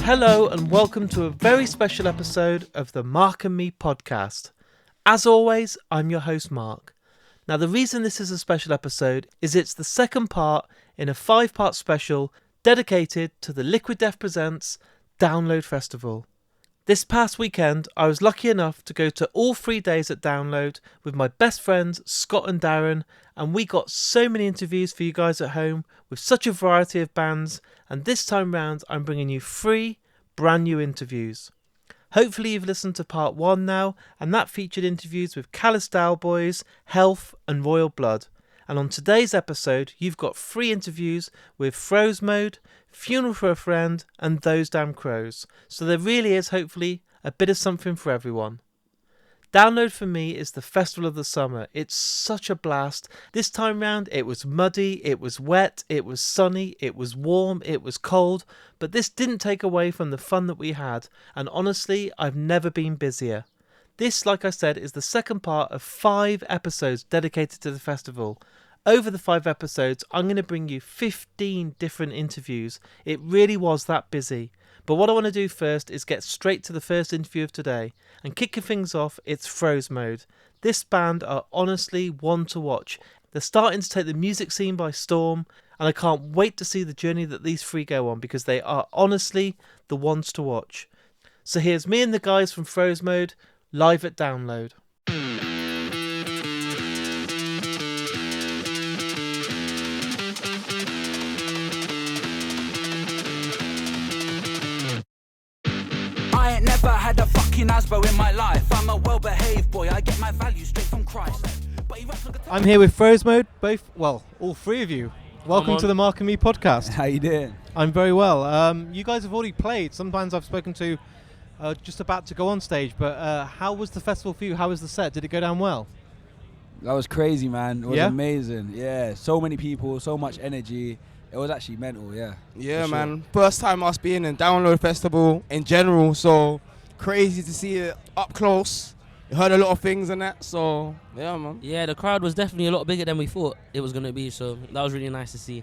Hello and welcome to a very special episode of the Mark and Me podcast. As always, I'm your host Mark. Now the reason this is a special episode is it's the second part in a 5-part special dedicated to the Liquid Death Presents Download Festival. This past weekend I was lucky enough to go to all 3 days at Download with my best friends Scott and Darren, and we got so many interviews for you guys at home with such a variety of bands, and this time round I'm bringing you 3 brand new interviews. Hopefully you've listened to part 1 now, and that featured interviews with Callous Boys, Health and Royal Blood. And on today's episode you've got 3 interviews with Frozemode, Funeral for a Friend and Those Damn Crows. So there really is hopefully a bit of something for everyone. Download for me is the festival of the summer. It's such a blast. This time round it was muddy, it was wet, it was sunny, it was warm, it was cold, but this didn't take away from the fun that we had, and honestly I've never been busier. This, like I said, is the second part of 5 episodes dedicated to the festival. Over the 5 episodes, I'm going to bring you 15 different interviews. It really was that busy. But what I want to do first is get straight to the first interview of today. And kicking things off, it's Frozemode. This band are honestly one to watch. They're starting to take the music scene by storm, and I can't wait to see the journey that these 3 go on, because they are honestly the ones to watch. So here's me and the guys from Frozemode live at Download. I ain't never had a fucking Asbo in my life. I'm a well-behaved boy, I get my values straight from Christ. I'm here with Frozemode, all 3 of you. Welcome to the Mark and Me podcast. How you doing? I'm very well. You guys have already played. Sometimes I've spoken to just about to go on stage, but how was the festival for you? How was the set? Did it go down well? That was crazy, man. It was Yeah? amazing. Yeah, so many people, so much energy. It was actually mental, yeah. Yeah, For man. First time us being in Download Festival in general, so crazy to see it up close. You heard a lot of things and that, so yeah, man. Yeah, the crowd was definitely a lot bigger than we thought it was going to be, so that was really nice to see.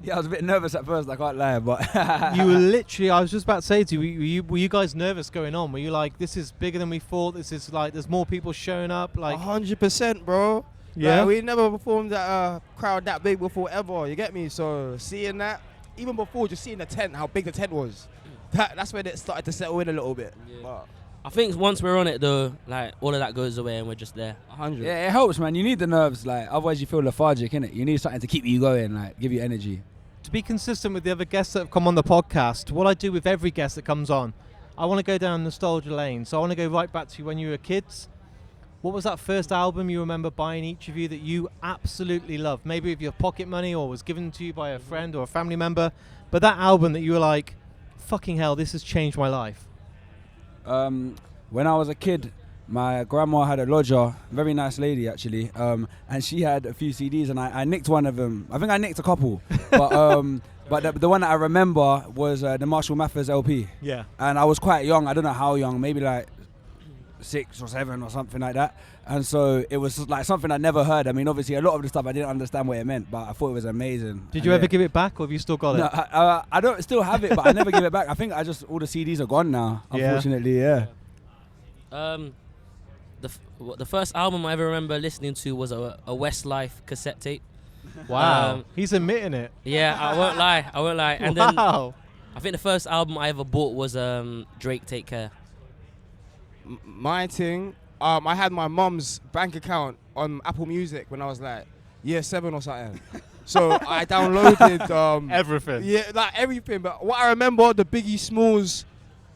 Yeah, I was a bit nervous at first, I can't lie, but... You were literally, I was just about to say to you, were you guys nervous going on? Were you like, this is bigger than we thought, this is like, there's more people showing up? Like 100%, bro. Yeah? Like, we never performed at a crowd that big before ever, you get me? So seeing that, even before just seeing the tent, how big the tent was, that's when it started to settle in a little bit. Yeah. But I think once we're on it though, like all of that goes away and we're just there. 100. Yeah, it helps, man. You need the nerves, like, otherwise you feel lethargic, innit? You need something to keep you going, like, give you energy. To be consistent with the other guests that have come on the podcast, what I do with every guest that comes on, I want to go down nostalgia lane. So I want to go right back to when you were kids. What was that first album you remember buying, each of you, that you absolutely loved? Maybe with your pocket money or was given to you by a friend or a family member. But that album that you were like, fucking hell, this has changed my life. When I was a kid, my grandma had a lodger, very nice lady actually, and she had a few CDs, and I nicked one of them. I think I nicked a couple, but the one that I remember was the Marshall Mathers LP. Yeah. And I was quite young, I don't know how young, maybe like 6 or 7 or something like that. And so it was like something I never heard. I mean, obviously a lot of the stuff I didn't understand what it meant, but I thought it was amazing. Did you ever give it back, or have you still got No, it? I don't still have it, but I never give it back. I think all the CDs are gone now, Yeah. unfortunately, yeah. The first album I ever remember listening to was a Westlife cassette tape. Wow. He's admitting it. Yeah, I won't lie. And then Wow. I think the first album I ever bought was Drake Take Care. My thing, I had my mum's bank account on Apple Music when I was like year 7 or something. So I downloaded Everything. Yeah, like everything. But what I remember, the Biggie Smalls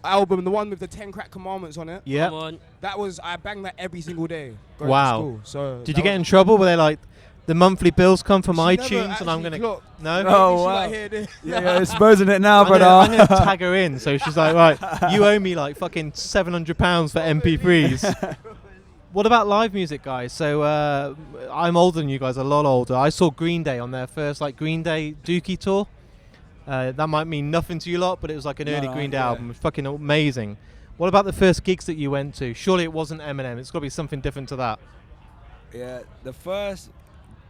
album, the one with the 10 Crack Commandments on it. Yeah. Come on. That was, I banged that every single day going Wow. to school. So Did you get in trouble? Were they like, the monthly bills come from She never iTunes and I'm actually going to... clocked. No? Oh, She wow. like, here, there. Yeah, exposing it now, I'm brother. gonna tag her in, so she's like, right, you owe me like fucking £700 for MP3s. What about live music, guys? So I'm older than you guys, a lot older. I saw Green Day on their first like Green Day Dookie tour. That might mean nothing to you lot, but it was like an early Green Day album. It was fucking amazing. What about the first gigs that you went to? Surely it wasn't Eminem. It's got to be something different to that. Yeah, the first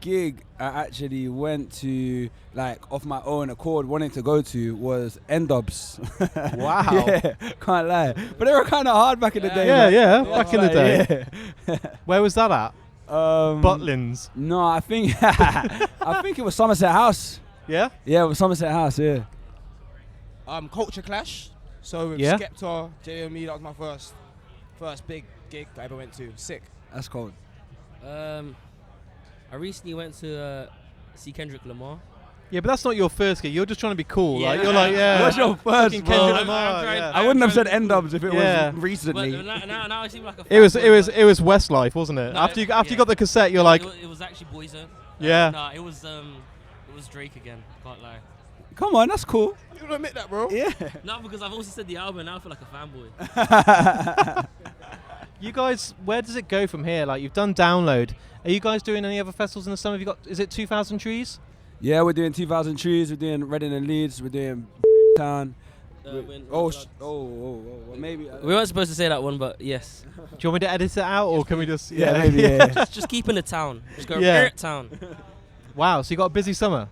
gig I actually went to, like, off my own accord, wanting to go to was N-Dubs. Wow. Yeah, can't lie. But they were kind of hard back in the day. Yeah, man. yeah, That's back in the like, day. yeah. Where was that at? Butlins. No, I think I think it was Somerset House. Yeah? Yeah, it was Somerset House. Yeah. Culture Clash. So with Yeah. Skepta, JME, that was my first big gig I ever went to. Sick. That's cold. I recently went to see Kendrick Lamar. Yeah, but that's not your first gig. You're just trying to be cool. Yeah. Like, you're like, yeah. What's your first? fucking Kendrick bro? Lamar, trying- yeah. I wouldn't have said N-Dubs if it Yeah. was recently. But now I seem like a It was fanboy, but- Westlife, wasn't it? No, after you yeah. got the cassette, you're like, it was actually Boyzone. Yeah. Nah, it was Drake again. Can't lie. Come on, that's cool. You don't admit that, bro. Yeah. No, because I've also said the album. Now I feel like a fanboy. you guys, where does it go from here? Like, you've done Download. Are you guys doing any other festivals in the summer? Have you got? Is it 2,000 Trees? Yeah, we're doing 2,000 Trees. We're doing Reading and Leeds. We're doing Town. Well, maybe. We weren't supposed to say that one, but yes. Do you want me to edit it out, or can we just? Yeah, maybe. Yeah. Just keep in the town. Just go Yeah. town. Wow. So you got a busy summer.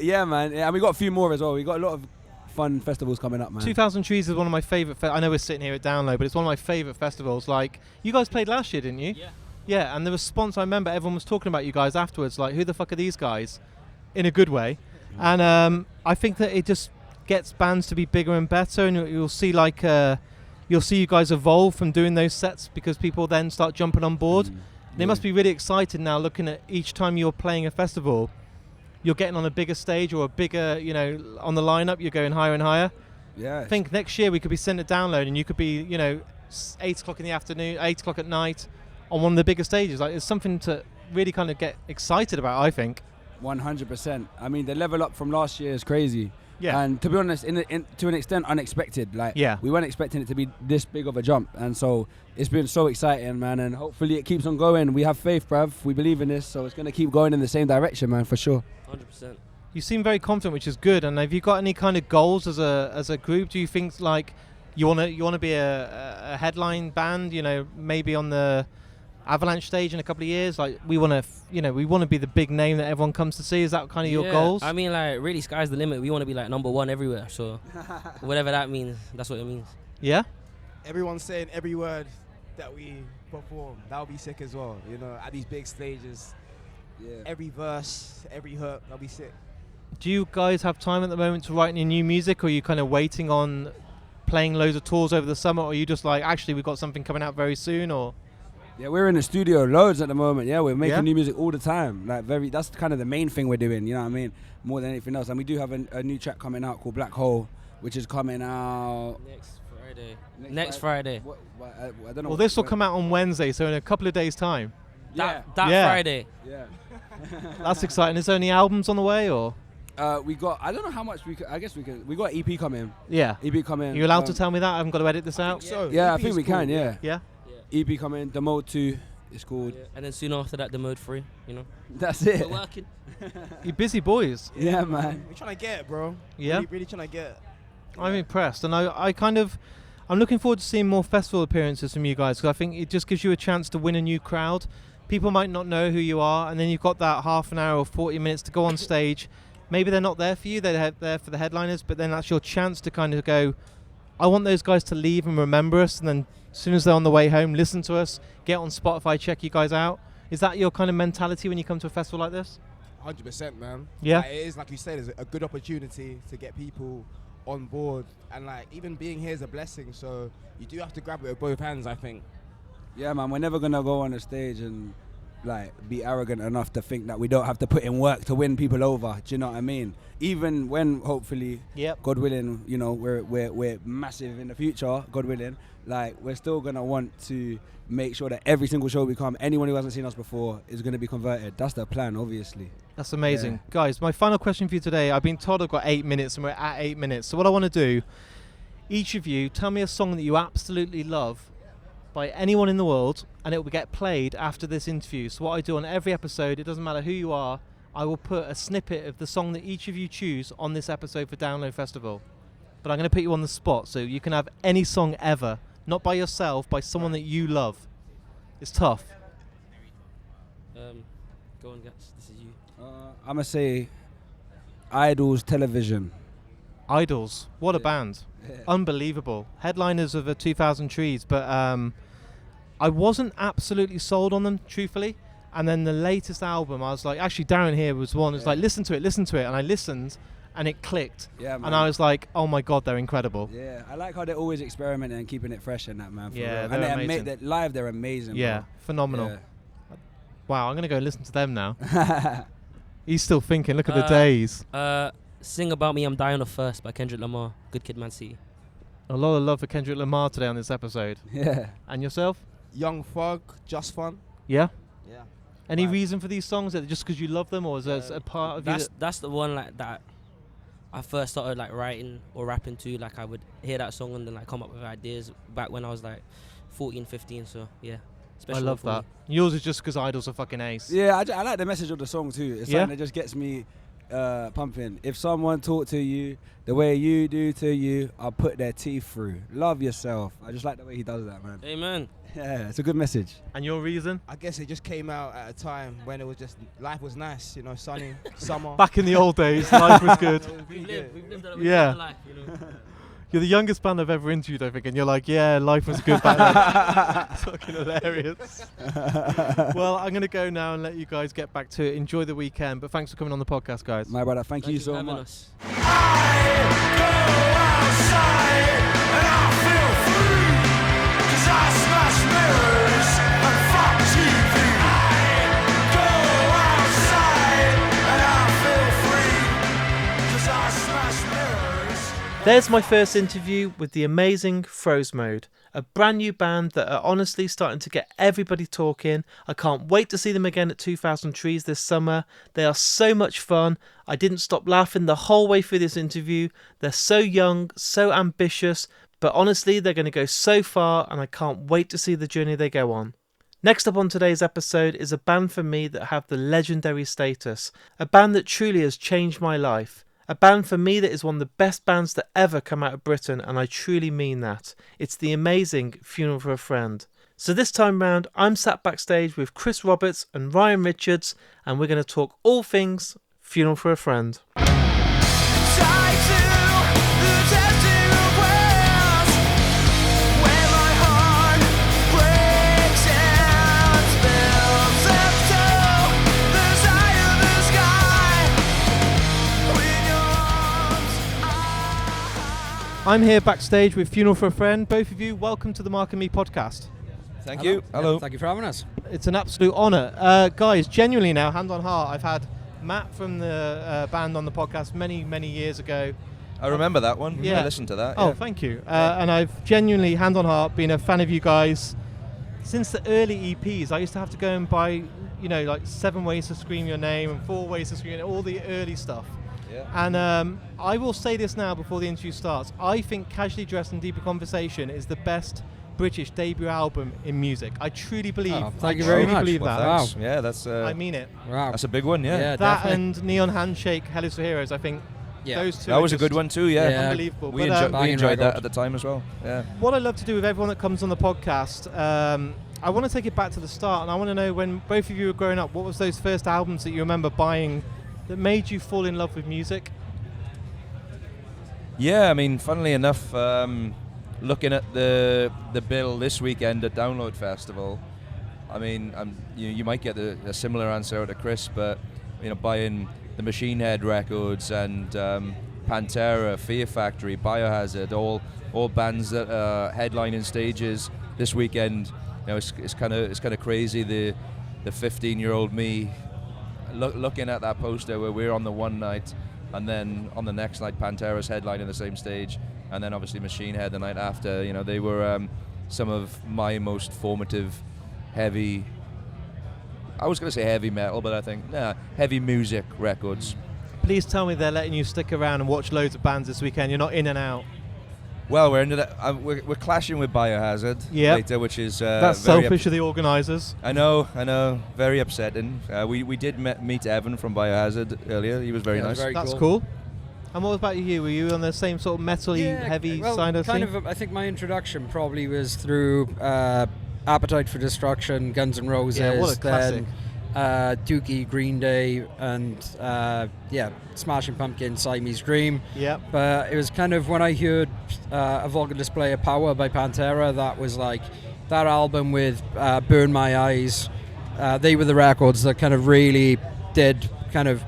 Yeah, man. Yeah, and we got a few more as well. We got a lot of fun festivals coming up, man. 2,000 Trees is one of my favourite. I know we're sitting here at Download, but it's one of my favourite festivals. Like, you guys played last year, didn't you? Yeah. Yeah, and the response, I remember everyone was talking about you guys afterwards, like, who the fuck are these guys? In a good way. And I think that it just gets bands to be bigger and better, and you'll see like you'll see you guys evolve from doing those sets because people then start jumping on board. They must be really excited now, looking at each time you're playing a festival, you're getting on a bigger stage or a bigger, you know, on the lineup, you're going higher and higher. Yeah. I think next year we could be sitting at Download and you could be, you know, 8 o'clock in the afternoon, 8 o'clock at night on one of the bigger stages. Like, it's something to really kind of get excited about, I think. 100%. I mean, the level up from last year is crazy. Yeah. And to be honest, to an extent, unexpected. Like, Yeah. we weren't expecting it to be this big of a jump. And so it's been so exciting, man. And hopefully it keeps on going. We have faith, bruv. We believe in this. So it's going to keep going in the same direction, man, for sure. 100%. You seem very confident, which is good. And have you got any kind of goals as a group? Do you think like you wanna be a headline band? You know, maybe on the Avalanche stage in a couple of years. Like, we want to be the big name that everyone comes to see. Is that kind of your goals? I mean, like, really, sky's the limit. We want to be like number one everywhere. So whatever that means, that's what it means. Yeah. Everyone's saying every word that we perform. That would be sick as well. You know, at these big stages, Yeah. every verse, every hook, that'll be sick. Do you guys have time at the moment to write any new music, or are you kind of waiting on playing loads of tours over the summer, or are you just like, actually, we've got something coming out very soon, or? Yeah, we're in the studio loads at the moment. Yeah, we're making Yeah? new music all the time. Like, that's kind of the main thing we're doing. You know what I mean? More than anything else. And we do have a new track coming out called Black Hole, which is coming out Next Friday. I don't know. Well, this will come out on Wednesday, so in a couple of days' time. Yeah. That Yeah. Friday. Yeah. That's exciting. Is there any albums on the way, or? We got. I don't know how much we could. I guess we could. We got EP coming. Yeah. EP coming. Are you allowed to tell me that? I haven't got to edit this out. So Yeah, I EP think is we cool. can. Yeah. Yeah. EP coming. The Mode 2 is called. Yeah. And then soon after that, the Mode 3. You know, That's it. we're working. You busy boys. Yeah, man. We're trying to get it, bro. Yeah. Really trying to get it. I'm impressed, and I'm looking forward to seeing more festival appearances from you guys, because I think it just gives you a chance to win a new crowd. People might not know who you are, and then you've got that half an hour or 40 minutes to go on stage. Maybe they're not there for you, they're there for the headliners, but then that's your chance to kind of go, I want those guys to leave and remember us, and then as soon as they're on the way home, listen to us, get on Spotify, check you guys out. Is that your kind of mentality when you come to a festival like this? 100%, man. Yeah. Like, it is, like you said, it's a good opportunity to get people on board, and like even being here is a blessing. So you do have to grab it with both hands, I think. Yeah, man. We're never gonna go on the stage and like be arrogant enough to think that we don't have to put in work to win people over. Do you know what I mean? Even when hopefully, Yep. God willing, you know, we're massive in the future. God willing, like we're still gonna want to make sure that every single show we come, anyone who hasn't seen us before is gonna be converted. That's the plan, obviously. That's amazing. Yeah. Guys, my final question for you today, I've been told I've got 8 minutes and we're at 8 minutes. So what I want to do, each of you, tell me a song that you absolutely love by anyone in the world, and it will get played after this interview. So what I do on every episode, it doesn't matter who you are, I will put a snippet of the song that each of you choose on this episode for Download Festival. But I'm going to put you on the spot, so you can have any song ever, not by yourself, by someone that you love. It's tough. Go on, guys. This is I'm gonna say Idols Television. Idols. What a Yeah. band. Yeah. Unbelievable. Headliners of the 2000 Trees, but I wasn't absolutely sold on them, truthfully. And then the latest album, I was like, actually, Darren here was one who's Yeah. like, listen to it. And I listened, and it clicked. Yeah, man. And I was like, oh my God, they're incredible. Yeah, I like how they're always experimenting and keeping it fresh and that, man. For Yeah, real. they're and amazing. that live, they're amazing. Yeah, bro. phenomenal. Yeah. Wow, I'm going to go listen to them now. He's still thinking, look at the Uh, days. Sing About Me, I'm Dying of First by Kendrick Lamar. Good Kid, Man City. A lot of love for Kendrick Lamar today on this episode. Yeah. And yourself? Young Thug, Just Fun. Yeah? Yeah. Any Right. reason for these songs? Is it just because you love them, or is there a part of you That's the one like that I first started like writing or rapping to. Like I would hear that song and then like come up with ideas back when I was like 14, 15. So yeah, I special love one that. for Yours is just because Idols are fucking ace. Yeah, I like the message of the song too. It's Yeah? something that just gets me pumping. If someone talk to you the way you do to you, I'll put their teeth through. Love yourself. I just like the way he does that, man. me. Amen. Yeah, it's a good message. And your reason? I guess it just came out at a time when it was just life was nice, you know, sunny, summer. Back in the old days, life was good. We've lived Yeah. a life, you know. You're the youngest band I've ever interviewed, I think, and you're like, yeah, life was good back then. It's fucking hilarious. Well, I'm going to go now and let you guys get back to it. Enjoy the weekend, but thanks for coming on the podcast, guys. My brother, thank you Thank so for having much. us. There's my first interview with the amazing Frozemode, a brand new band that are honestly starting to get everybody talking. I can't wait to see them again at 2000 Trees this summer. They are so much fun. I didn't stop laughing the whole way through this interview. They're so young, so ambitious, but honestly, they're going to go so far, and I can't wait to see the journey they go on. Next up on today's episode is a band for me that have the legendary status, a band that truly has changed my life. A band for me that is one of the best bands to ever come out of Britain, and I truly mean that. It's the amazing Funeral for a Friend. So this time round, I'm sat backstage with Chris Roberts and Ryan Richards, and we're going to talk all things Funeral for a Friend. I'm here backstage with Funeral for a Friend. Both of you, welcome to the Mark and Me podcast. Thank you. Hello. Thank you for having us. It's an absolute honour. Guys, genuinely now, hand on heart, I've had Matt from the band on the podcast many, many years ago. I remember that one. Yeah. I listened to that. Oh, yeah. thank you. And I've genuinely, hand on heart, been a fan of you guys since the early EPs. I used to have to go and buy, like 7 Ways to Scream Your Name and 4 Ways to Scream, all the early stuff. Yeah. And I will say this now before the interview starts. I think Casually Dressed and Deeper Conversation is the best British debut album in music. I truly believe. Oh, thank you very truly much. believe Well, that. thanks. Yeah, that's I mean it. Wow. that's a big one. Yeah. Yeah, That definitely. and Neon Handshake, Hell is for Heroes. I think Yeah. those two. That are was a good just one too. Yeah. Yeah. Unbelievable. We, But, we Banging enjoyed that record. at the time as well. Yeah. what I love to do with everyone that comes on the podcast, I want to take it back to the start, and I want to know, when both of you were growing up, what was those first albums that you remember buying that made you fall in love with music? Yeah. I mean, funnily enough, looking at the bill this weekend at Download Festival, I mean, you might get a similar answer out of Chris, but buying the Machine Head records and Pantera, Fear Factory, Biohazard, all bands that are headlining stages this weekend. It's kind of crazy. The 15-year-old me looking at that poster where we're on the one night, and then on the next night Pantera's headlining the same stage, and then obviously Machine Head the night after. They were some of my most formative heavy. I was going to say heavy metal, but I think heavy music records. Please tell me they're letting you stick around and watch loads of bands this weekend. You're not in and out. Well, we're clashing with Biohazard later, which is That's very selfish of the organisers. I know, very upsetting. We did meet Evan from Biohazard earlier. He was very Yeah, nice. very That's cool. cool. And what about you? Were you on the same sort of metal-y, heavy well, side of kind thing? of. I think my introduction probably was through Appetite for Destruction, Guns N' Roses. Yeah, what a classic. Dookie, Green Day, and Smashing Pumpkins, Siamese Dream. Yep. But it was kind of when I heard A Vulgar Display of Power by Pantera, that was like that album with Burn My Eyes. They were the records that kind of really did kind of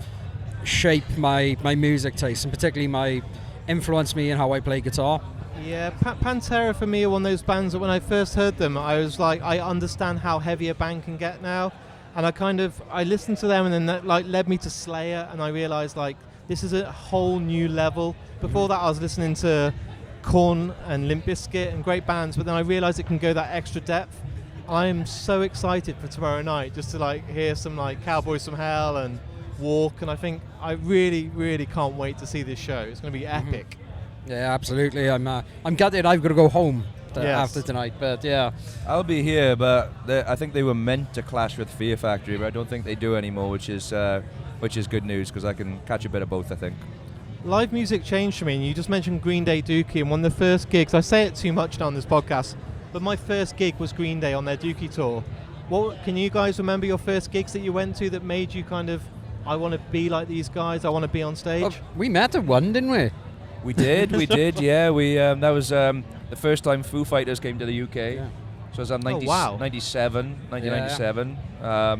shape my music taste, and particularly influenced me in how I play guitar. Yeah, Pantera for me are one of those bands that when I first heard them, I was like, I understand how heavy a band can get now. And I listened to them, and then that like led me to Slayer, and I realized like this is a whole new level. Before that I was listening to Korn and Limp Bizkit and great bands, but then I realized it can go that extra depth. I am so excited for tomorrow night just to like hear some like Cowboys from Hell and Walk, and I think I really, really can't wait to see this show. It's going to be epic. Yeah, absolutely. I'm gutted I've got to go home after tonight, but yeah. I'll be here, but I think they were meant to clash with Fear Factory, but I don't think they do anymore, which is good news because I can catch a bit of both, I think. Live music changed for me, and you just mentioned Green Day Dookie, and one of the first gigs, I say it too much now on this podcast, but my first gig was Green Day on their Dookie tour. Can you guys remember your first gigs that you went to that made you kind of, I want to be like these guys, I want to be on stage? Oh, we met at one, didn't we? We did, yeah. We that was the first time Foo Fighters came to the UK. Yeah. So it was on 1997. I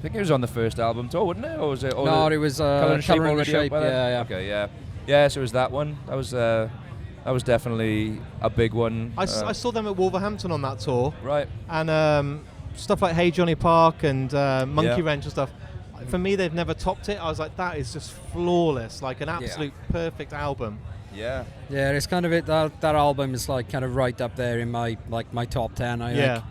think it was on the first album tour, wasn't it? Or was it? No, it was Colour and Colour and Shape. Yeah. Okay, yeah. Yeah, so it was that one. That was definitely a big one. I saw them at Wolverhampton on that tour. Right. And stuff like Hey Johnny Park and Monkey Wrench and stuff. For me, they've never topped it. I was like, that is just flawless, like an absolute perfect album. Yeah. Yeah, it's kind of it. That album is like kind of right up there in my top 10. I think.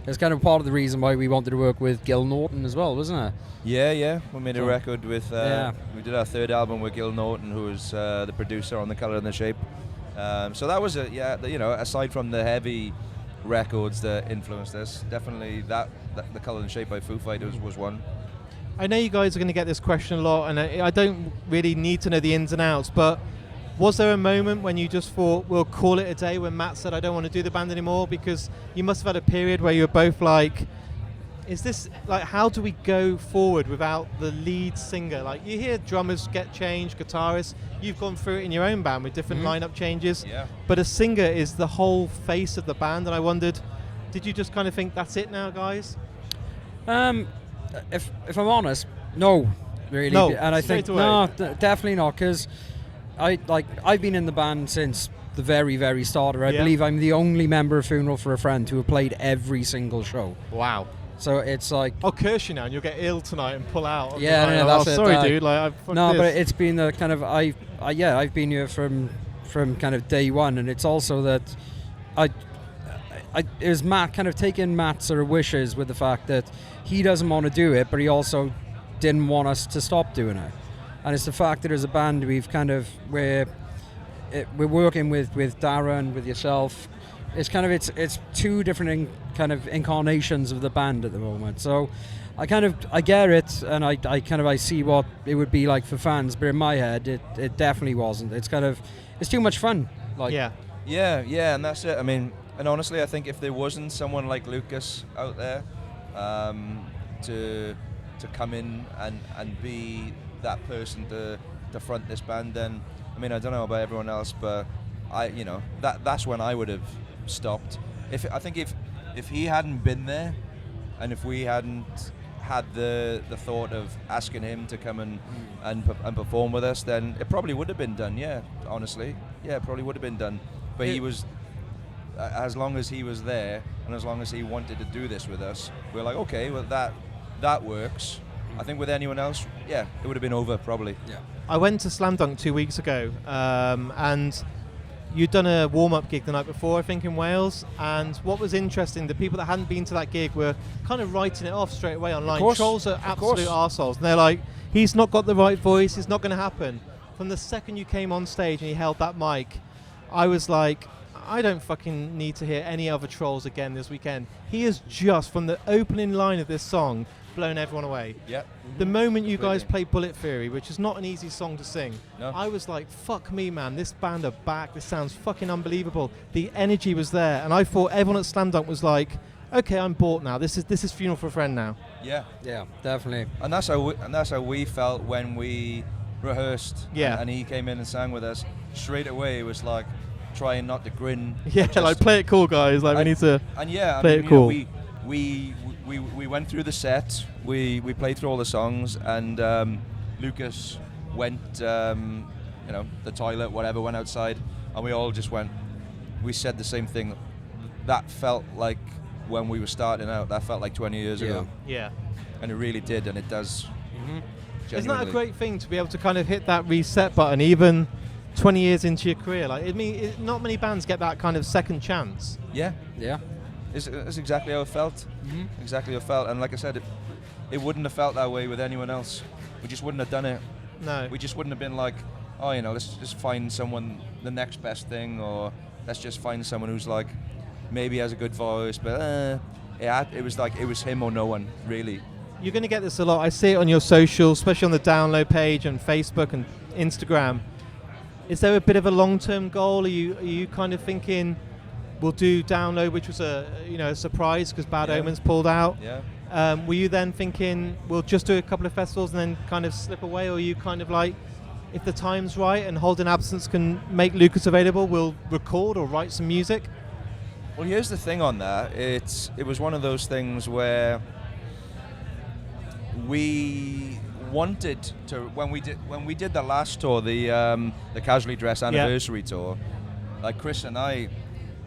It's kind of part of the reason why we wanted to work with Gil Norton as well, wasn't it? Yeah. We made a record with. We did our third album with Gil Norton, who was the producer on The Colour and the Shape. So that was aside from the heavy records that influenced us, definitely The Colour and Shape by Foo Fighters was one. I know you guys are going to get this question a lot, and I don't really need to know the ins and outs, but was there a moment when you just thought, we'll call it a day, when Matt said, I don't want to do the band anymore? Because you must have had a period where you were both like, is this, like, how do we go forward without the lead singer? Like, you hear drummers get changed, guitarists, you've gone through it in your own band with different lineup changes, but a singer is the whole face of the band, and I wondered, did you just kind of think, that's it now, guys? If I'm honest, no, really. No, and I think definitely not, because I've been in the band since the very, very start. I believe I'm the only member of Funeral for a Friend who have played every single show. Wow. So it's like, I'll curse you now and you'll get ill tonight and pull out. That's it. Sorry, dude. But it's been the kind of I've been here from kind of day one, and it's also that it was Matt kind of taking Matt's sort of wishes with the fact that he doesn't want to do it, but he also didn't want us to stop doing it. And it's the fact that as a band we've kind of we're working with Darren, with yourself. It's kind of it's two different kind of incarnations of the band at the moment. So I get it, and I see what it would be like for fans, but in my head it definitely wasn't. It's too much fun. Yeah, and that's it. I mean, and honestly, I think if there wasn't someone like Lucas out there to come in and be that person to front this band, then I mean, I don't know about everyone else, but that's when I would have stopped. If he hadn't been there, and if we hadn't had the thought of asking him to come and perform with us, then it probably would have been done. Yeah, honestly, it probably would have been done. But he was, as long as he was there, and as long as he wanted to do this with us, we're like, okay, well that works. I think with anyone else, it would have been over probably. Yeah. I went to Slam Dunk 2 weeks ago, and you'd done a warm-up gig the night before, I think, in Wales. And what was interesting, the people that hadn't been to that gig were kind of writing it off straight away online. Trolls are absolute arseholes. And they're like, he's not got the right voice, it's not going to happen. From the second you came on stage and he held that mic, I was like, I don't fucking need to hear any other Trolls again this weekend. He is just, from the opening line of this song, blown everyone away. Yep. The moment you guys played Bullet Theory, which is not an easy song to sing, no. I was like, fuck me, man, this band are back, this sounds fucking unbelievable. The energy was there, and I thought everyone at Slam Dunk was like, okay, I'm bought now. This is Funeral for a Friend now. Yeah, Yeah, definitely. and that's how we felt when we rehearsed. Yeah. and he came in and sang with us straight away. It was like trying not to grin. Yeah, just- like play it cool, guys. Like we need to. And yeah, Play I it mean, cool. we went through the set. We played through all the songs, and Lucas went, the toilet, whatever, went outside, and we all just went. We said the same thing. That felt like when we were starting out. That felt like 20 years ago, Yeah. and it really did, and it does. Isn't that a genuinely. great thing to be able to kind of hit that reset button even 20 years into your career? Like, not many bands get that kind of second chance. Yeah, Yeah. it's exactly how it felt. Exactly how it felt, and like I said, it wouldn't have felt that way with anyone else. We just wouldn't have done it. No. We just wouldn't have been like, oh, let's just find someone, the next best thing, or let's just find someone who's like, maybe has a good voice, but it was like, it was him or no one, really. You're going to get this a lot. I see it on your socials, especially on the download page and Facebook and Instagram. Is there a bit of a long-term goal? Are you kind of thinking we'll do download, which was a surprise because Bad Yeah. Omens pulled out? Yeah. Were you then thinking we'll just do a couple of festivals and then kind of slip away, or are you kind of like, if the time's right and Holding Absence can make Lucas available, we'll record or write some music? Well, here's the thing on that. It was one of those things where we wanted to, when we did the last tour, the Casually Dressed anniversary tour, like Chris and I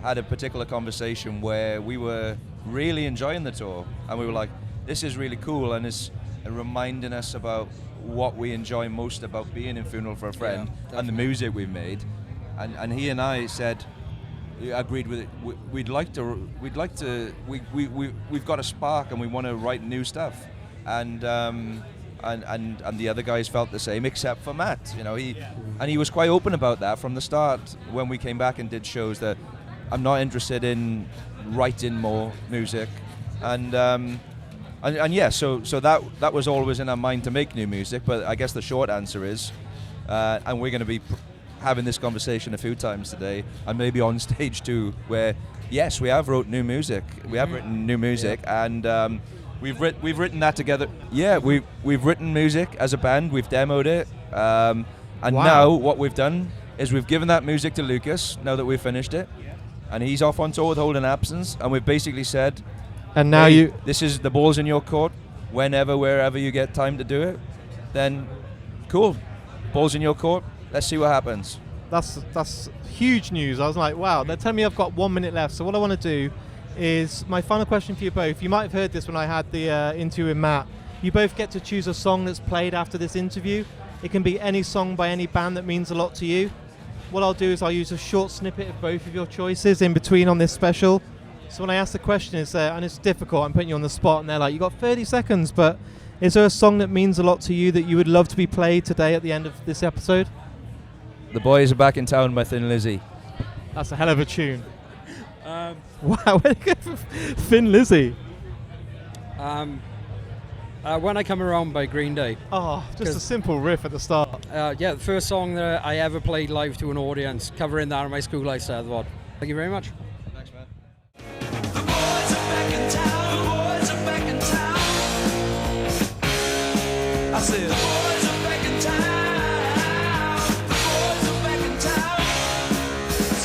had a particular conversation where we were really enjoying the tour, and we were like, this is really cool, and it's reminding us about what we enjoy most about being in Funeral for a Friend and the music we've made. And he and I said, agreed with it. We've got a spark and we want to write new stuff, and the other guys felt the same, except for Matt. He was quite open about that from the start when we came back and did shows, that I'm not interested in writing more music, and yeah, so that was always in our mind to make new music. But I guess the short answer is, and we're going to be having this conversation a few times today, and maybe on stage too, where yes, we have wrote new music. We have written new music, and we've written that together. Yeah, we've written music as a band. We've demoed it, and Wow. now what we've done is we've given that music to Lucas. Now that we've finished it, and he's off on tour with Holding Absence, and we've basically said, And now hey, you. this is the ball's in your court. Whenever, wherever you get time to do it, then cool, ball's in your court. Let's see what happens. That's huge news. I was like, wow, they're telling me I've got 1 minute left. So what I want to do is, my final question for you both. You might have heard this when I had the interview with Matt. You both get to choose a song that's played after this interview. It can be any song by any band that means a lot to you. What I'll do is I'll use a short snippet of both of your choices in between on this special. So when I ask the question, and it's difficult, I'm putting you on the spot, and they're like, you got 30 seconds, but is there a song that means a lot to you that you would love to be played today at the end of this episode? The Boys Are Back in Town by Thin Lizzy. That's a hell of a tune. Wow, where did you go for Thin Lizzy? When I Come Around by Green Day. Oh, just a 'Cause- simple riff at the start. The first song that I ever played live to an audience, covering that on my school lights at the Vod. Thank you very much. Thanks, man. The boys are back in town. The boys are back in town. I said, the boys are back in town. The boys are back in town.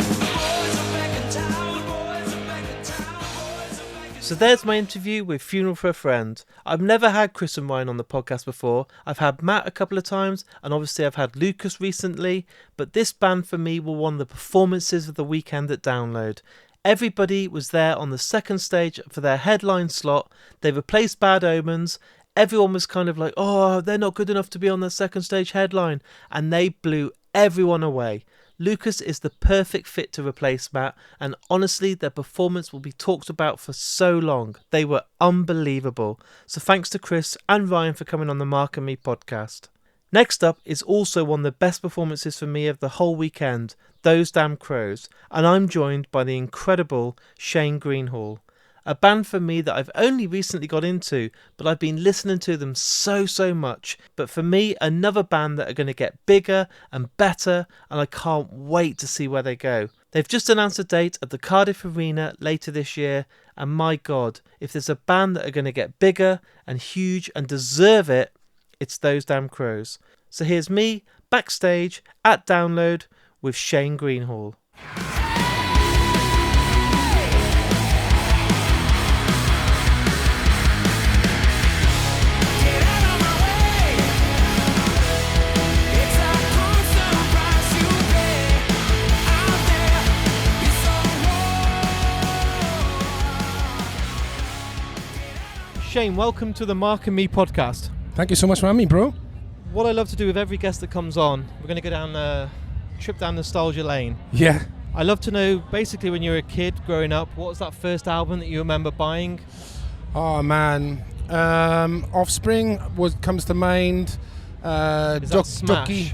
The boys are back in town. The boys are back in town. The boys are back in So there's my interview with Funeral for a Friend. I've never had Chris and Ryan on the podcast before. I've had Matt a couple of times, and obviously I've had Lucas recently, but this band for me were one of the performances of the weekend at Download. Everybody was there on the second stage for their headline slot. They replaced Bad Omens. Everyone was kind of like, oh, they're not good enough to be on the second stage headline, and they blew everyone away. Lucas is the perfect fit to replace Matt, and honestly, their performance will be talked about for so long. They were unbelievable. So thanks to Chris and Ryan for coming on the Mark and Me podcast. Next up is also one of the best performances for me of the whole weekend, Those Damn Crows, and I'm joined by the incredible Shane Greenhall. A band for me that I've only recently got into, but I've been listening to them so much. But for me, another band that are going to get bigger and better, and I can't wait to see where they go. They've just announced a date at the Cardiff Arena later this year, and my God, if there's a band that are going to get bigger and huge and deserve it, it's those damn Crows. So here's me, backstage at Download with Shane Greenhall. Shane, welcome to the Mark and Me podcast. Thank you so much for having me, bro. What I love to do with every guest that comes on, we're going to go down a trip down nostalgia lane. Yeah. I love to know, basically, when you were a kid growing up, what was that first album that you remember buying? Oh man, Offspring comes to mind. Is that Smash? Ducky.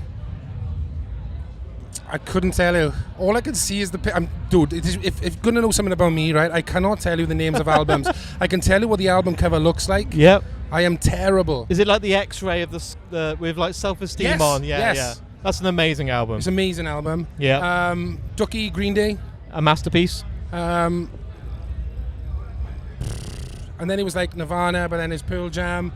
I couldn't tell you. All I could see is dude. If you're gonna know something about me, right? I cannot tell you the names of albums. I can tell you what the album cover looks like. Yep. I am terrible. Is it like the X-ray of the with like Self-Esteem Yes, on? Yeah, yes. yeah. That's an amazing album. It's an amazing album. Yeah. Ducky, Green Day. A masterpiece. And then it was like Nirvana, but then it's Pearl Jam.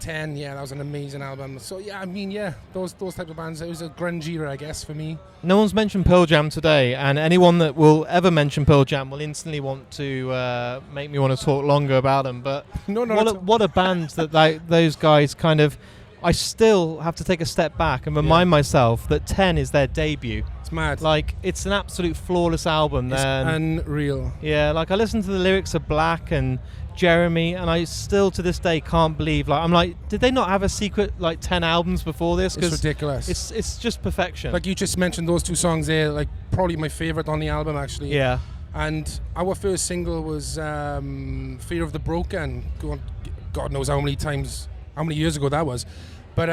10, yeah, that was an amazing album. So yeah, I mean, yeah, those type of bands. It was a grunge era, I guess, for me. No one's mentioned Pearl Jam today, and anyone that will ever mention Pearl Jam will instantly want to make me want to talk longer about them. But what a band that those guys kind of. I still have to take a step back and remind myself that 10 is their debut. It's mad. Like, it's an absolute flawless album. It's unreal. Yeah, like I listened to the lyrics of Black and Jeremy, and I still to this day can't believe. Like, I'm like, did they not have a secret like 10 albums before this? It's ridiculous. It's just perfection. Like you just mentioned those two songs there, like probably my favorite on the album actually. Yeah. And our first single was "Fear of the Broken." God knows how many years ago that was. But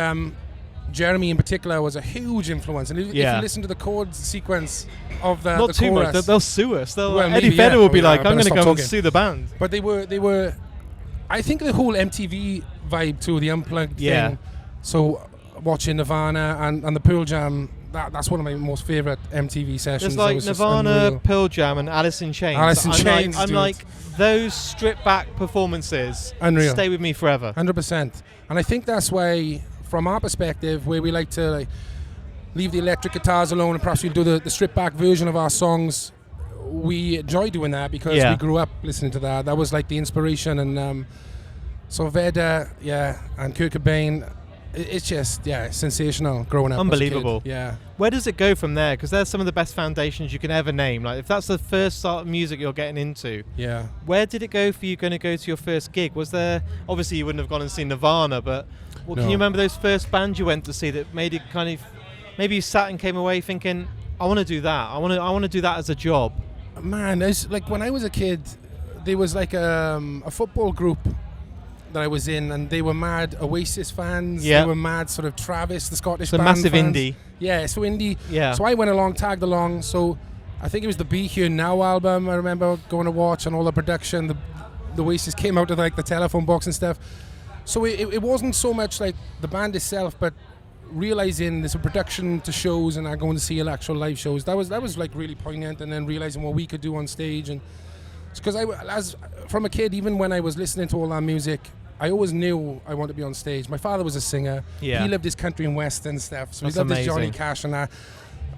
Jeremy in particular was a huge influence, and if you listen to the chord sequence of the not too chorus, much. They'll sue us. Well, Eddie Vedder will be like, "I'm going to go and sue the band." But they were. I think the whole MTV vibe too, the unplugged thing. So watching Nirvana and the Pearl Jam, that's one of my most favorite MTV sessions. There's like Nirvana, Pearl Jam, and Alice in Chains. I'm like those stripped back performances. Unreal. Stay with me forever. 100%. And I think that's why, from our perspective, where we like to leave the electric guitars alone and perhaps we'll do the stripped back version of our songs, we enjoy doing that because we grew up listening to that. That was like the inspiration. And so Vedder, and Kurt Cobain, it's just, sensational growing up. Unbelievable. As a kid. Yeah. Where does it go from there? Because there's some of the best foundations you can ever name. Like, if that's the first start of music you're getting into, where did it go for you going to go to your first gig? Was there, obviously you wouldn't have gone and seen Nirvana, but can you remember those first bands you went to see that made it kind of, maybe you sat and came away thinking, I want to do that. I want to do that as a job. Man, it's like when I was a kid, there was like a football group that I was in, and they were mad Oasis fans. They were mad sort of Travis, the Scottish band massive fans. indie. Yeah, so indie. Yeah. So I went along, tagged along. So I think it was the Be Here Now album I remember going to watch, and all the production. The Oasis came out of like the telephone box and stuff. So it wasn't so much like the band itself, but realizing there's a production to shows and going to see actual live shows. That was like really poignant, and then realizing what we could do on stage. And because as from a kid, even when I was listening to all that music, I always knew I wanted to be on stage. My father was a singer. Yeah. He lived his country and western stuff. So That's he loved his amazing. Johnny Cash and that.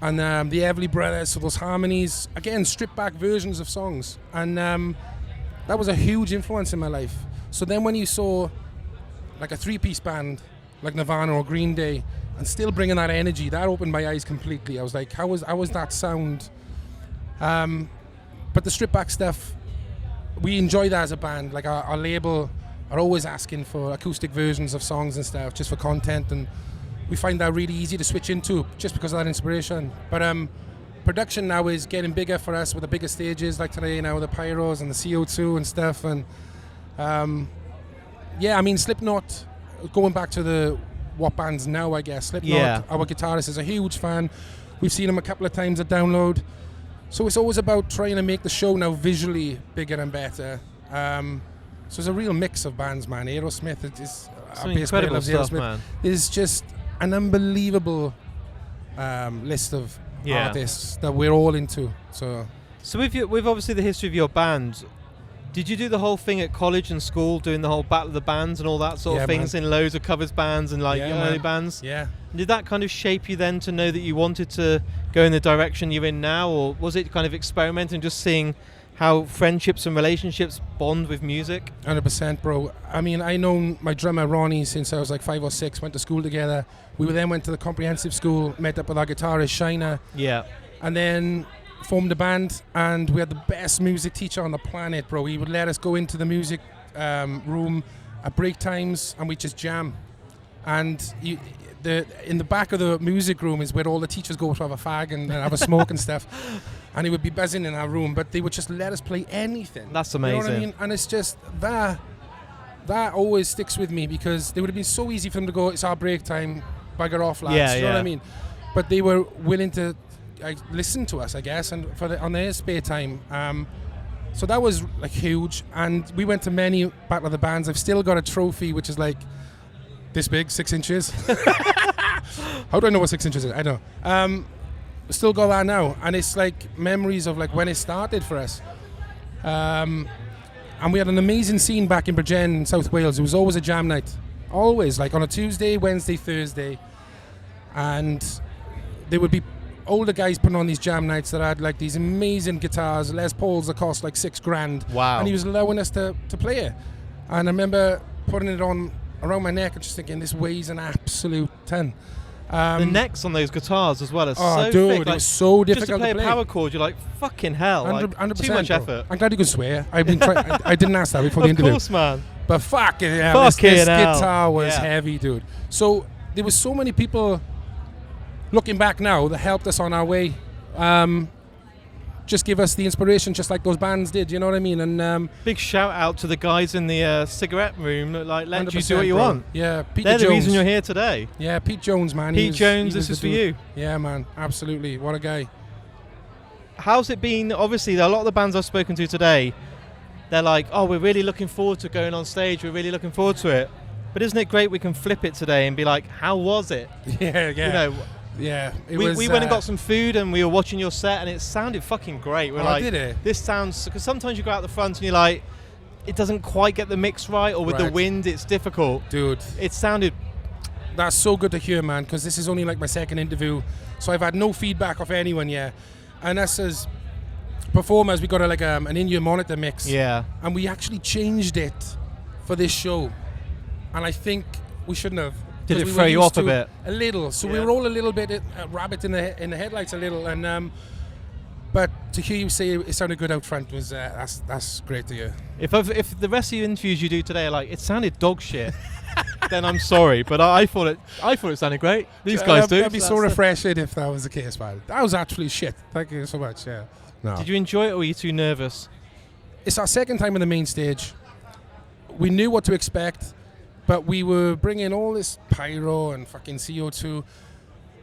And the Everly Brothers, so those harmonies, again, stripped back versions of songs. And that was a huge influence in my life. So then when you saw like a three-piece band, like Nirvana or Green Day, and still bringing that energy, that opened my eyes completely. I was like, how was that sound? But the stripped back stuff, we enjoy that as a band. Like our label are always asking for acoustic versions of songs and stuff just for content, and we find that really easy to switch into just because of that inspiration. But production now is getting bigger for us with the bigger stages, like today now with the pyros and the CO2 and stuff. And I mean, Slipknot, going back to what bands now, I guess. Slipknot, our guitarist is a huge fan. We've seen him a couple of times at Download. So it's always about trying to make the show now visually bigger and better. So it's a real mix of bands, man. Aerosmith is Some incredible stuff, man. There's just an unbelievable list of artists that we're all into. So with obviously the history of your band, did you do the whole thing at college and school, doing the whole battle of the bands and all that sort of things, in loads of covers bands and like early bands? Yeah. Did that kind of shape you then to know that you wanted to go in the direction you're in now, or was it kind of experimenting, just seeing how friendships and relationships bond with music? 100%, bro. I mean, I know my drummer Ronnie since I was like 5 or 6, went to school together. We then went to the comprehensive school, met up with our guitarist Shiner. Yeah. And then formed a band, and we had the best music teacher on the planet, bro. He would let us go into the music room at break times and we just jam. And in the back of the music room is where all the teachers go to have a fag and have a smoke and stuff. And he would be buzzing in our room, but they would just let us play anything. That's amazing. You know what I mean? And it's just that always sticks with me, because they would have been so easy for them to go, it's our break time, bugger off, lads. Yeah, you know what I mean? But they were willing to listen to us, I guess, and on their spare time. So that was like huge. And we went to many Battle of the Bands. I've still got a trophy which is like this big, 6 inches. How do I know what 6 inches is? I don't know. Still got that now, and it's like memories of like when it started for us. And we had an amazing scene back in Bridgend in South Wales. It was always a jam night, always, like on a Tuesday, Wednesday, Thursday, and there would be older guys putting on these jam nights that had like these amazing guitars, Les Pauls that cost like $6,000. Wow. And he was allowing us to play it. And I remember putting it on around my neck and just thinking, this weighs an absolute ton. The necks on those guitars as well are so dude, thick. it Like, was so difficult just to play to play. a power chord, you're like, fucking hell. 100%, too much bro. effort. I'm glad you can swear. I've been I didn't ask that before the Of interview. course, man. But fuck it, yeah, Fucking this hell. guitar was Yeah. heavy, dude. So there was so many people, looking back now, that helped us on our way. Just give us the inspiration, just like those bands did. You know what I mean? And Big shout out to the guys in the cigarette room that like let you do what you 100%, bro. want. Yeah, Peter They're Jones. the reason you're here today. Yeah, Pete Jones, man. Pete Jones, this is for you. Yeah, man, absolutely. What a guy. How's it been? Obviously, a lot of the bands I've spoken to today, they're like, oh, we're really looking forward to going on stage. We're really looking forward to it. But isn't it great we can flip it today and be like, how was it? Yeah, yeah. You know, yeah. It we was, went and got some food and we were watching your set and it sounded fucking great. We're like, did it? this sounds, because sometimes you go out the front and you're like, it doesn't quite get the mix right, or with the Right. wind it's difficult. Dude, It sounded, that's so good to hear, man, because this is only like my second interview, so I've had no feedback of anyone yet. And us as performers, we got an in-ear monitor mix. yeah. And we actually changed it for this show. And I think we shouldn't have. Did 'cause it we throw were you used off a to bit? A little. So we Yeah. were all a little bit rabbit in the headlights a little. And but to hear you say it sounded good out front was that's great to hear. If the rest of the interviews you do today are like, it sounded dog shit, then I'm sorry, but I thought it sounded great. These guys do. I'd be so refreshing if that was the case, man. That was actually shit. Thank you so much. Yeah. No. Did you enjoy it, or were you too nervous? It's our second time on the main stage. We knew what to expect, but we were bringing all this pyro and fucking CO2,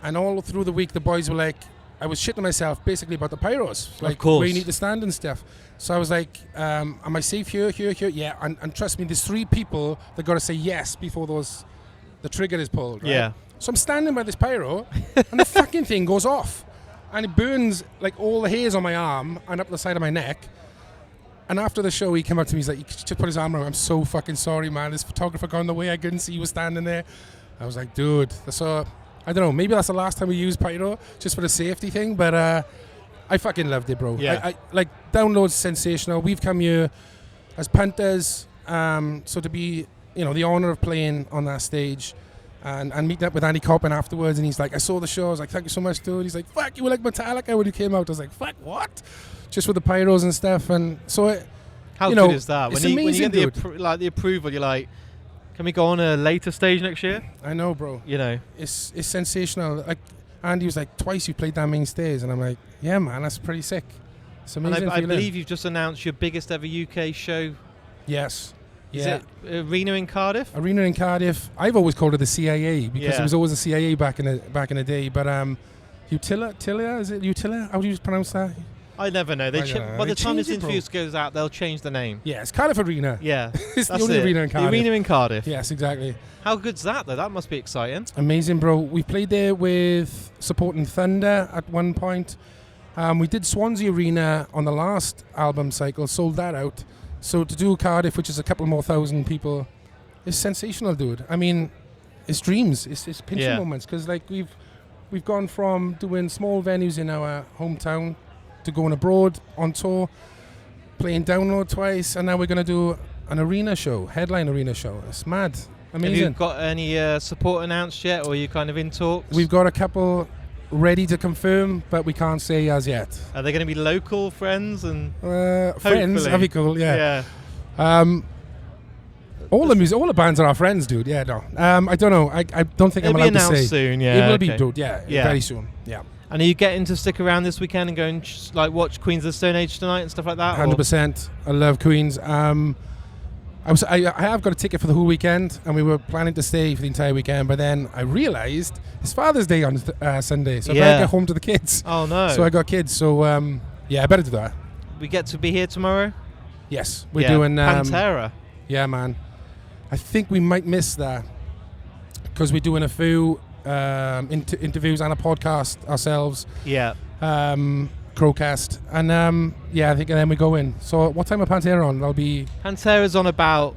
and all through the week the boys were like, I was shitting myself basically about the pyros, like course. where you need to stand and stuff. So I was like, am I safe here? Yeah, and trust me, there's 3 people that got to say yes before the trigger is pulled. Right? Yeah. So I'm standing by this pyro, and the fucking thing goes off, and it burns like all the hairs on my arm and up the side of my neck. And after the show, he came up to me. He's like, "You just put his arm around. I'm so fucking sorry, man. This photographer got in the way. I couldn't see you were standing there." I was like, "Dude." So I don't know. Maybe that's the last time we used pyro, just for the safety thing. But I fucking loved it, bro. Yeah. I like Download's sensational. We've come here as punters, so to be, the honor of playing on that stage. And meeting up with Andy Coppin afterwards, and he's like, I saw the show. I was like, thank you so much, dude. He's like, fuck, you were like Metallica when you came out. I was like, fuck, what? Just with the pyros and stuff. And so, How good is that? it's When you amazing, get dude. the approval, you're like, can we go on a later stage next year? I know, bro. You know. It's sensational. Like Andy was like, twice you played that main stage, and I'm like, yeah, man, that's pretty sick. It's And amazing. I feeling. believe you've just announced your biggest ever UK show. Yes. Is Yeah. it Arena in Cardiff? Arena in Cardiff. I've always called it the CIA because Yeah. it was always the CIA back in the day. But Utilia, is it Utilia? How do you pronounce that? I never know. I don't know. By the They time this change it, bro. interview goes out, they'll change the name. Yeah, it's Cardiff Arena. Yeah, It's the that's only it. arena in The Cardiff. arena in Cardiff. Yes, exactly. How good's that though? That must be exciting. Amazing, bro. We played there with supporting Thunder at one point. We did Swansea Arena on the last album cycle, sold that out. So to do Cardiff, which is a couple more thousand people, is sensational, dude. I mean, it's dreams. It's pinching Yeah. moments because like we've gone from doing small venues in our hometown to going abroad on tour, playing Download twice, and now we're going to do an arena show, headline arena show. It's mad. Have you Amazing. got any support announced yet, or are you kind of in talks? We've got a couple ready to confirm, but we can't say as yet. Are they going to be local friends and? Friends, Hopefully. that'd be cool. Yeah. All the bands are our friends, dude. Yeah, no. I don't know. I don't think It'll I'm be allowed to announced say. soon. Yeah. It will okay. be, dude. Yeah, Yeah. very soon. Yeah, And are you getting to stick around this weekend and go and like watch Queens of the Stone Age tonight and stuff like that? or- 100%. I love Queens. I have got a ticket for the whole weekend, and we were planning to stay for the entire weekend. But then I realised it's Father's Day on Sunday, so I Yeah. better get home to the kids. Oh no! So I got kids. So yeah, I better do that. We get to be here tomorrow. Yes, we're Yeah. doing Pantera. Yeah, man. I think we might miss that because we're doing a few interviews and a podcast ourselves, Yeah. Crowcast, and yeah, I think then we go in. So what time are Pantera on? That'll be. Pantera's on about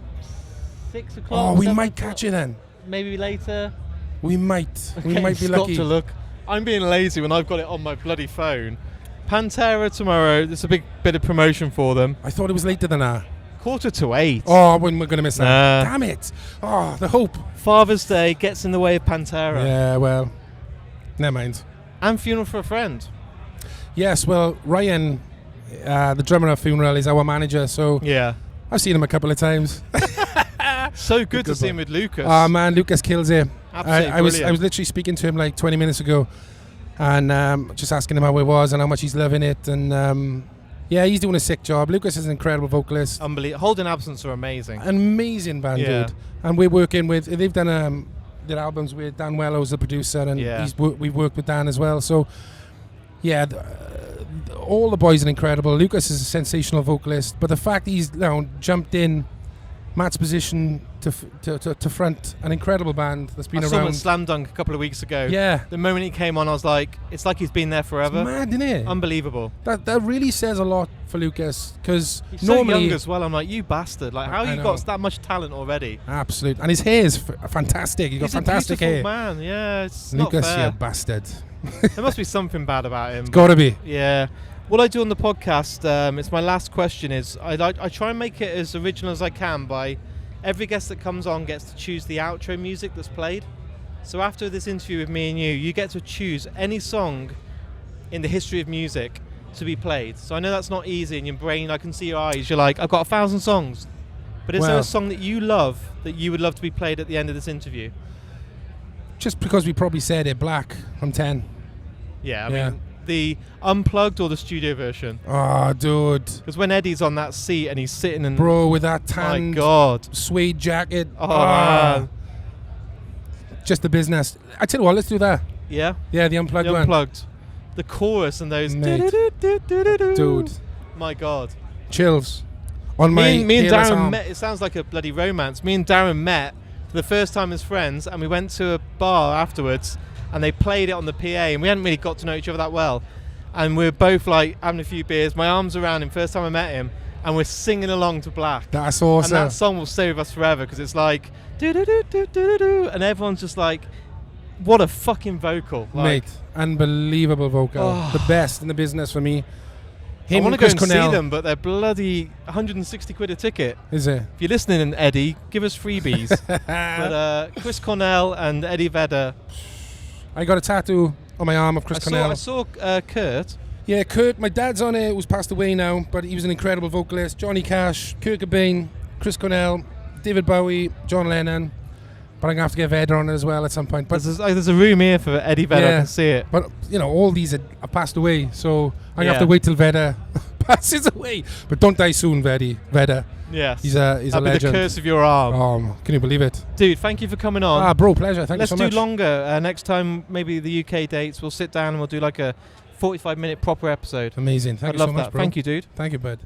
6 o'clock. Oh, we 7 might o'clock, catch you then. Maybe later. We might. We Okay, might be Scott lucky. to look. I'm being lazy when I've got it on my bloody phone. Pantera tomorrow. There's a big bit of promotion for them. I thought it was later than that. 7:45. Oh, when we're gonna miss that. Nah. Damn it! Oh, the hope. Father's Day gets in the way of Pantera. Yeah, well, never mind. And Funeral for a Friend. Yes, well, Ryan, the drummer of Funeral, is our manager, so Yeah. I've seen him a couple of times. So good to Good see boy. him with Lucas. Oh man, Lucas kills it. Absolutely I was brilliant. literally speaking to him like 20 minutes ago, and just asking him how it was and how much he's loving it, and yeah, he's doing a sick job. Lucas is an incredible vocalist, Unbelievable. Holding Absence are amazing. an amazing band, Yeah. dude. And we're working with. They've done their albums with Dan Wellows, the producer, and Yeah. we've worked with Dan as well. So yeah, all the boys are incredible. Lucas is a sensational vocalist, but the fact he's jumped in Matt's position to front an incredible band that's been I saw him at around. Slam Dunk a couple of weeks ago. Yeah, The moment he came on, I was like, it's like he's been there it's forever. mad, isn't it? Unbelievable. That really says a lot for Lucas, because He's so normally young as well. I'm like, you bastard. Like, how I you know. got that much talent already? absolute, and his hair is fantastic. He's got He's a fantastic beautiful hair. man. Yeah, it's Lucas, not you fair. bastard. There must be something bad about him. Gotta be. Yeah. What I do on the podcast, it's my last question, is I try and make it as original as I can by every guest that comes on gets to choose the outro music that's played. So after this interview with me and you get to choose any song in the history of music to be played. So I know that's not easy in your brain. I can see your eyes. You're like, I've got 1,000 songs. But is there Well- a song that you love that you would love to be played at the end of this interview? Just because we probably said it, Black from 10. Yeah, I Yeah. mean, the unplugged or the studio version? Oh, dude. Because when Eddie's on that seat and he's sitting and... Bro, with that my tanned God. suede jacket. Oh, man. Just the business. I tell you what, let's do that. Yeah? Yeah, the unplugged The one. unplugged. The chorus and those... Mate. do-do-do-do-do-do. Dude, My God. chills. On my Me and hairless Darren arm. met... It sounds like a bloody romance. Me and Darren met for the first time as friends, and we went to a bar afterwards, and they played it on the PA, and we hadn't really got to know each other that well. And we were both like having a few beers. My arms around him first time I met him, and we're singing along to Black. That's awesome. And that song will stay with us forever because it's like do-do-do-do-do-do-do, and everyone's just like, what a fucking vocal. Like, Mate, unbelievable vocal. Oh. The best in the business for me. I Him want to and go Chris and Cornell. see them, but they're bloody 160 quid a ticket. Is it? If you're listening, Eddie, give us freebies. But Chris Cornell and Eddie Vedder. I got a tattoo on my arm of Chris Cornell. I saw Kurt. Yeah, Kurt, my dad's on it, who's passed away now, but he was an incredible vocalist. Johnny Cash, Kurt Cobain, Chris Cornell, David Bowie, John Lennon. But I'm going to have to get Vedder on it as well at some point. But There's a room here for Eddie Vedder. I Yeah. can see it. But you know, all these have passed away, so I'm gonna have Yeah. to wait till Vedder passes away. But don't die soon, Vedder. Yes. He's a That'd be the legend. curse of your arm. Can you believe it? Dude, thank you for coming on. Bro, pleasure. Thank Let's you so do much. longer. Next time, maybe the UK dates, we'll sit down and we'll do like a 45-minute proper episode. Amazing. Thank I you love so much, that. bro. Thank you, dude. Thank you, bud.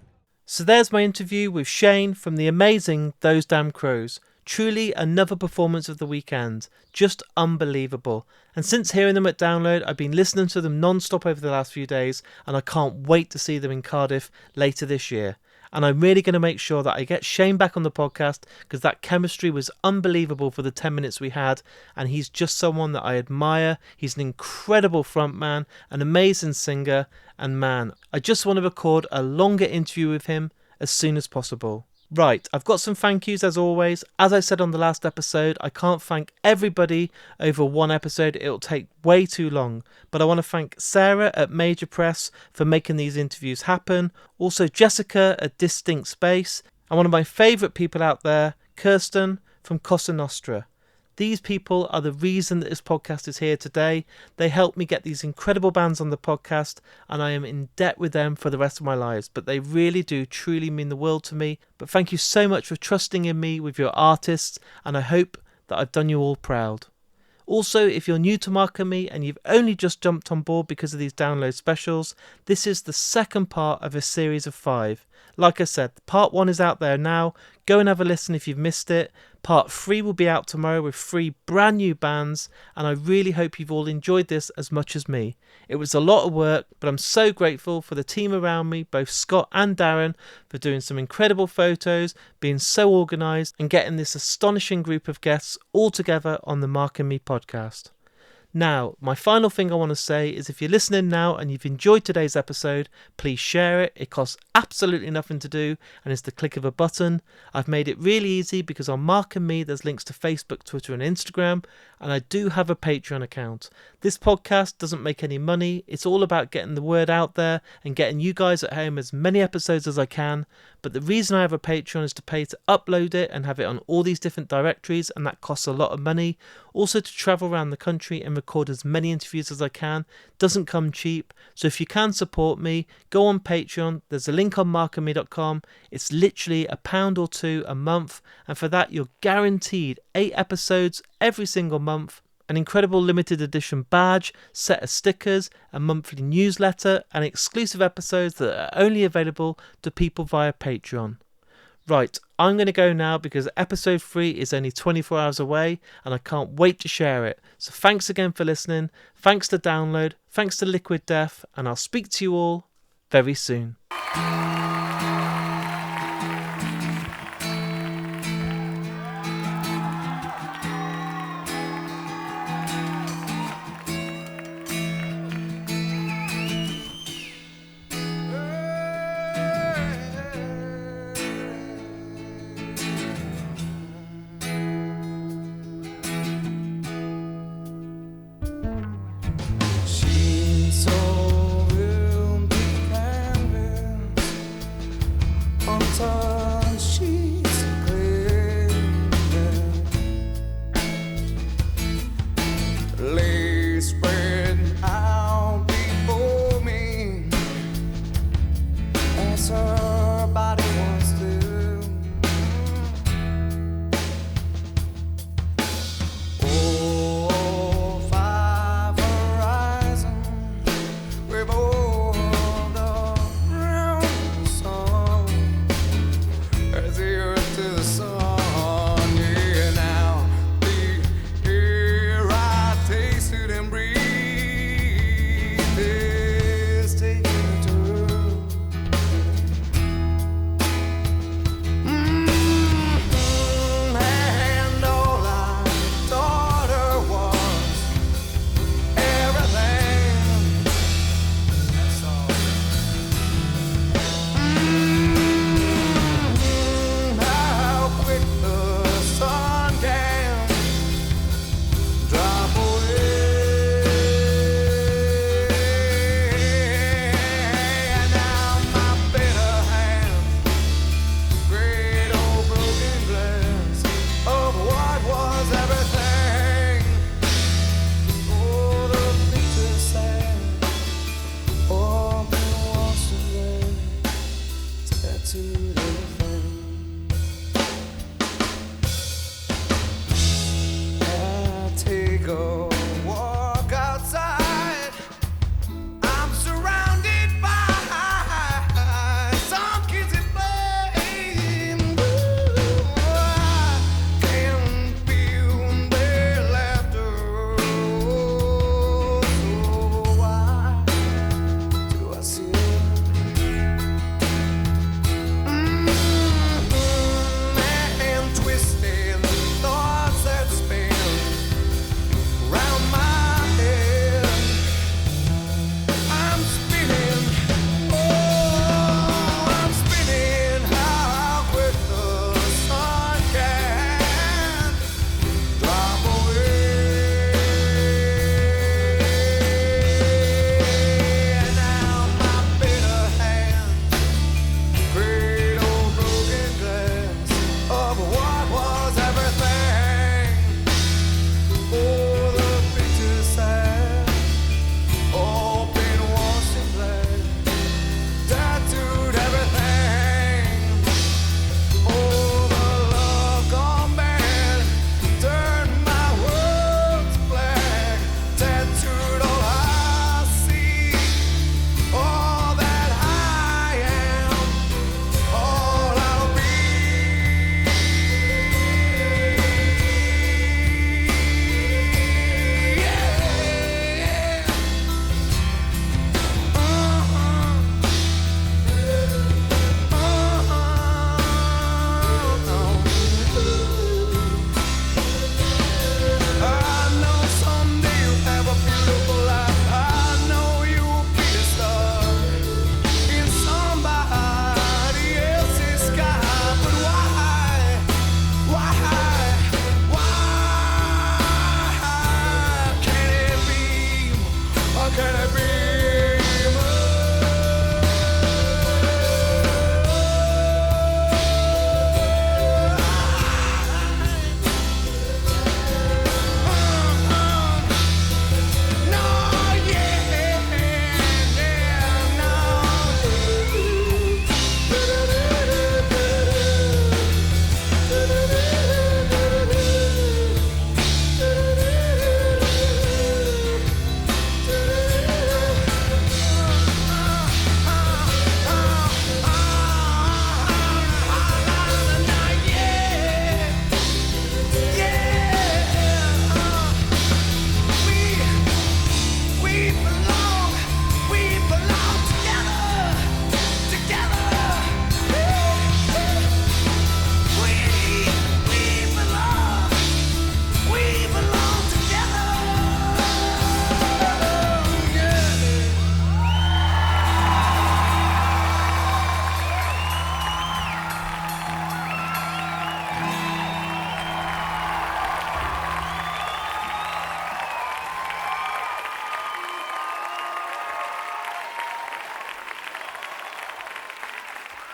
So there's my interview with Shane from the amazing Those Damn Crows. Truly another performance of the weekend. Just unbelievable. And since hearing them at Download, I've been listening to them non-stop over the last few days, and I can't wait to see them in Cardiff later this year. And I'm really going to make sure that I get Shane back on the podcast, because that chemistry was unbelievable for the 10 minutes we had, and he's just someone that I admire. He's an incredible frontman, an amazing singer, and man, I just want to record a longer interview with him as soon as possible. Right, I've got some thank yous as always. As I said on the last episode, I can't thank everybody over one episode, it'll take way too long. But I want to thank Sarah at Major Press for making these interviews happen. Also Jessica at Distinct Space. And one of my favourite people out there, Kirsten from Cosa Nostra. These people are the reason that this podcast is here today. They help me get these incredible bands on the podcast, and I am in debt with them for the rest of my lives. But they really do truly mean the world to me. But thank you so much for trusting in me with your artists, and I hope that I've done you all proud. Also, if you're new to Mark and Me and you've only just jumped on board because of these download specials, this is the second part of a series of 5. Like I said, part 1 is out there now. Go and have a listen if you've missed it. Part 3 will be out tomorrow with 3 brand new bands, and I really hope you've all enjoyed this as much as me. It was a lot of work, but I'm so grateful for the team around me, both Scott and Darren, for doing some incredible photos, being so organised, and getting this astonishing group of guests all together on the Mark and Me podcast. Now, my final thing I want to say is if you're listening now and you've enjoyed today's episode, please share it. It costs absolutely nothing to do and it's the click of a button. I've made it really easy because on Mark and Me there's links to Facebook, Twitter and Instagram, and I do have a Patreon account. This podcast doesn't make any money. It's all about getting the word out there and getting you guys at home as many episodes as I can. But the reason I have a Patreon is to pay to upload it and have it on all these different directories, and that costs a lot of money. Also to travel around the country and record as many interviews as I can. Doesn't come cheap. So if you can support me, go on Patreon. There's a link on markandme.com. It's literally £1 or £2 a month, and for that you're guaranteed 8 episodes every single month, an incredible limited edition badge, set of stickers, a monthly newsletter, and exclusive episodes that are only available to people via Patreon. Right, I'm going to go now because episode 3 is only 24 hours away and I can't wait to share it. So thanks again for listening, thanks to Download, thanks to Liquid Death, and I'll speak to you all very soon. She's so room to canvas, unturned sheets of clear, lace spread out before me, as her body wants to. Oh, five horizons revolved around the sun, as the earth to the sun. Yeah, now the air I tasted and breathed is taking a turn. And all I thought her was everything. That's all. How quick the sun can drop away. And now my bitter hands, great old broken glass of what was everything. Oh, the picture's sad. Oh, been washed away, tattooed